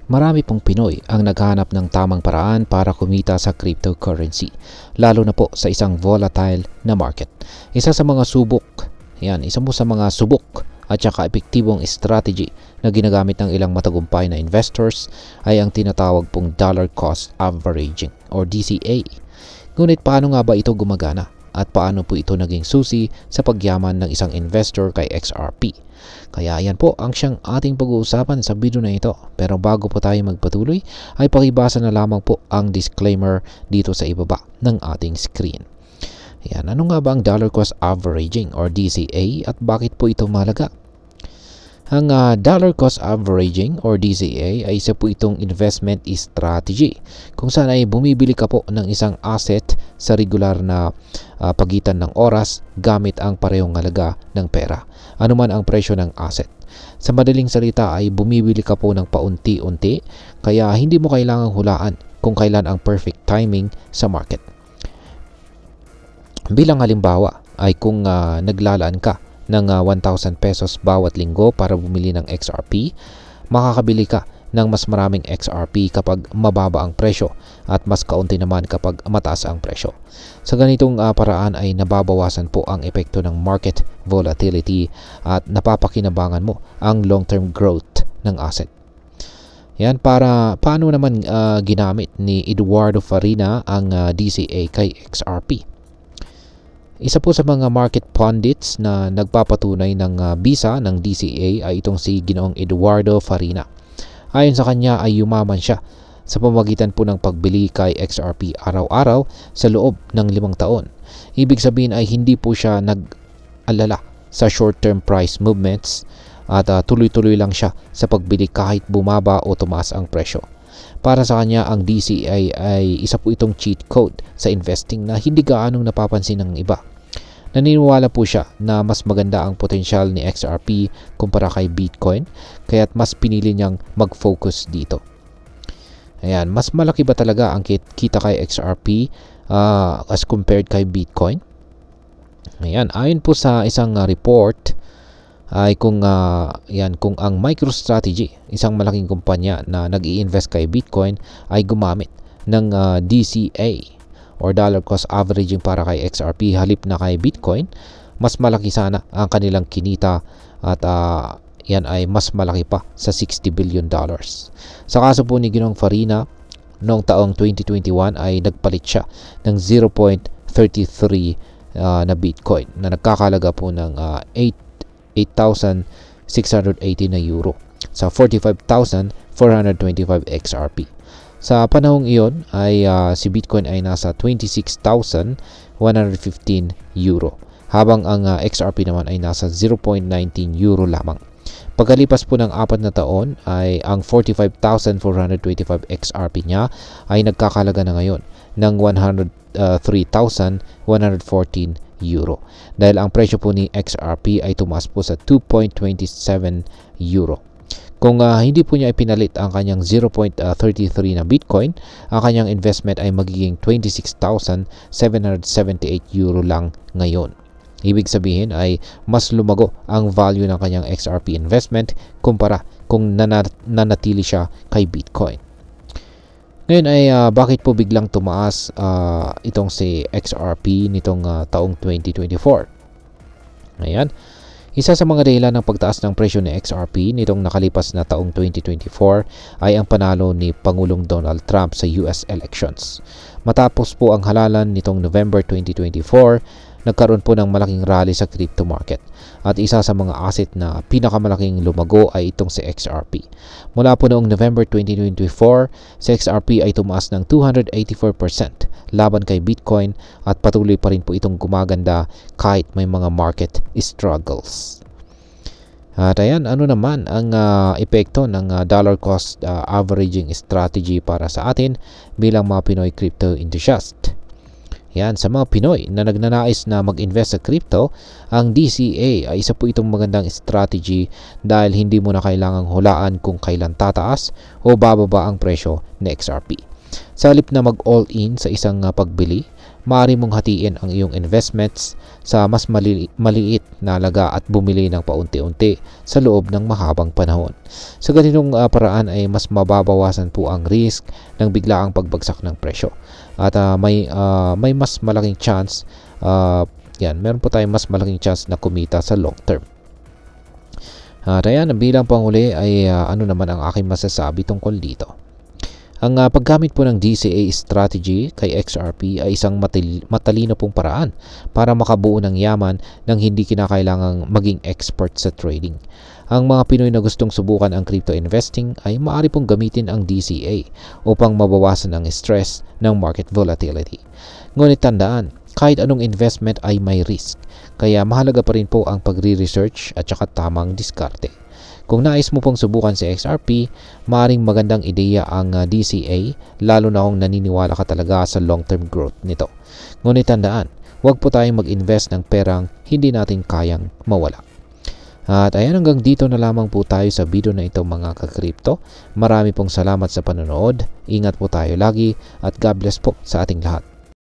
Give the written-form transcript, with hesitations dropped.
Marami pong Pinoy ang naghahanap ng tamang paraan para kumita sa cryptocurrency, lalo na po sa isang volatile na market. Isa sa mga subok at saka epektibong strategy na ginagamit ng ilang matagumpay na investors ay ang tinatawag pong dollar cost averaging or DCA. Ngunit paano nga ba ito gumagana at paano po ito naging susi sa pagyaman ng isang investor kay XRP? Kaya yan po ang siyang ating pag-uusapan sa video na ito. Pero bago po tayo magpatuloy ay pakibasa na lamang po ang disclaimer dito sa ibaba ng ating screen. Yan, ano nga ba ang dollar cost averaging or DCA at bakit po ito mahalaga? Ang dollar cost averaging or DCA ay isa po itong investment strategy kung saan ay bumibili ka po ng isang asset sa regular na pagitan ng oras gamit ang parehong halaga ng pera, anuman ang presyo ng asset. Sa madaling salita ay bumibili ka po ng paunti-unti, kaya hindi mo kailangang hulaan kung kailan ang perfect timing sa market. Bilang halimbawa ay kung naglalaan ka ng 1,000 pesos bawat linggo para bumili ng XRP, makakabili ka ng mas maraming XRP kapag mababa ang presyo at mas kaunti naman kapag mataas ang presyo. Sa ganitong paraan ay nababawasan po ang epekto ng market volatility at napapakinabangan mo ang long-term growth ng asset. Yan, paano naman ginamit ni Eduardo Farina ang DCA kay XRP? Isa po sa mga market pundits na nagpapatunay ng bisa ng DCA ay itong si Ginoong Eduardo Farina. Ayon sa kanya ay yumaman siya sa pamamagitan po ng pagbili kay XRP araw-araw sa loob ng 5 taon. Ibig sabihin ay hindi po siya nag-alala sa short-term price movements at tuloy-tuloy lang siya sa pagbili kahit bumaba o tumaas ang presyo. Para sa kanya, ang DCA ay isa po itong cheat code sa investing na hindi gaanong napapansin ng iba. Naniniwala po siya na mas maganda ang potensyal ni XRP kumpara kay Bitcoin, kaya't mas pinili niyang mag-focus dito. Ayan, mas malaki ba talaga ang kita kay XRP as compared kay Bitcoin? Ayan, ayon po sa isang report ay kung ang MicroStrategy, isang malaking kumpanya na nag-i-invest kay Bitcoin, ay gumamit ng DCA or dollar cost averaging para kay XRP halip na kay Bitcoin, mas malaki sana ang kanilang kinita at yan ay mas malaki pa sa $60 billion. Sa kaso po ni Ginong Farina, noong taong 2021 ay nagpalit siya ng 0.33 na Bitcoin na nagkakalaga po ng 8,680 na euro sa 45,425 XRP. Sa panahong iyon ay si Bitcoin ay nasa 26,115 euro habang ang XRP naman ay nasa 0.19 euro lamang. Pagkalipas po ng 4 na taon ay ang 45,425 XRP niya ay nagkakalaga na ngayon ng 103,114 euro dahil ang presyo po ni XRP ay tumaas po sa 2.27 euro. Kung hindi po niya ipinalit ang kanyang 0.33 na Bitcoin, ang kanyang investment ay magiging 26,778 euro lang ngayon. Ibig sabihin ay mas lumago ang value ng kanyang XRP investment kumpara kung nanatili siya kay Bitcoin. Ngayon ay bakit po biglang tumaas itong si XRP nitong taong 2024? Ayan. Isa sa mga dahilan ng pagtaas ng presyo ni XRP nitong nakalipas na taong 2024 ay ang panalo ni Pangulong Donald Trump sa US elections. Matapos po ang halalan nitong November 2024, nagkaroon po ng malaking rally sa crypto market at isa sa mga asset na pinakamalaking lumago ay itong si XRP. Mula po noong November 2024, si XRP ay tumaas ng 284% laban kay Bitcoin at patuloy pa rin po itong gumaganda kahit may mga market struggles. At ayan, ano naman ang epekto ng dollar cost averaging strategy para sa atin bilang mga Pinoy crypto enthusiast? Yan, sa mga Pinoy na nagnanais na mag-invest sa crypto, ang DCA ay isa po itong magandang strategy dahil hindi mo na kailangang hulaan kung kailan tataas o bababa ang presyo ng XRP. Sa halip na mag-all-in sa isang pagbili, maaari mong hatiin ang iyong investments sa mas maliit na halaga at bumili ng paunti-unti sa loob ng mahabang panahon. Sa ganitong paraan ay mas mababawasan po ang risk ng biglaang pagbagsak ng presyo. At may mas malaking chance, meron po tayong mas malaking chance na kumita sa long term. At ayan, bilang panghuli ay ano naman ang aking masasabi tungkol dito. Ang paggamit po ng DCA strategy kay XRP ay isang matalino pong paraan para makabuo ng yaman nang hindi kinakailangang maging expert sa trading. Ang mga Pinoy na gustong subukan ang crypto investing ay maaari pong gamitin ang DCA upang mabawasan ang stress ng market volatility. Ngunit tandaan, kahit anong investment ay may risk, kaya mahalaga pa rin po ang pagre-research at saka tamang diskarte. Kung nais mo pong subukan si XRP, maaaring magandang ideya ang DCA, lalo na kung naniniwala ka talaga sa long-term growth nito. Ngunit tandaan, huwag po tayong mag-invest ng perang hindi natin kayang mawala. At ayan, hanggang dito na lamang po tayo sa video na ito mga ka-crypto. Marami pong salamat sa panonood. Ingat po tayo lagi at God bless po sa ating lahat.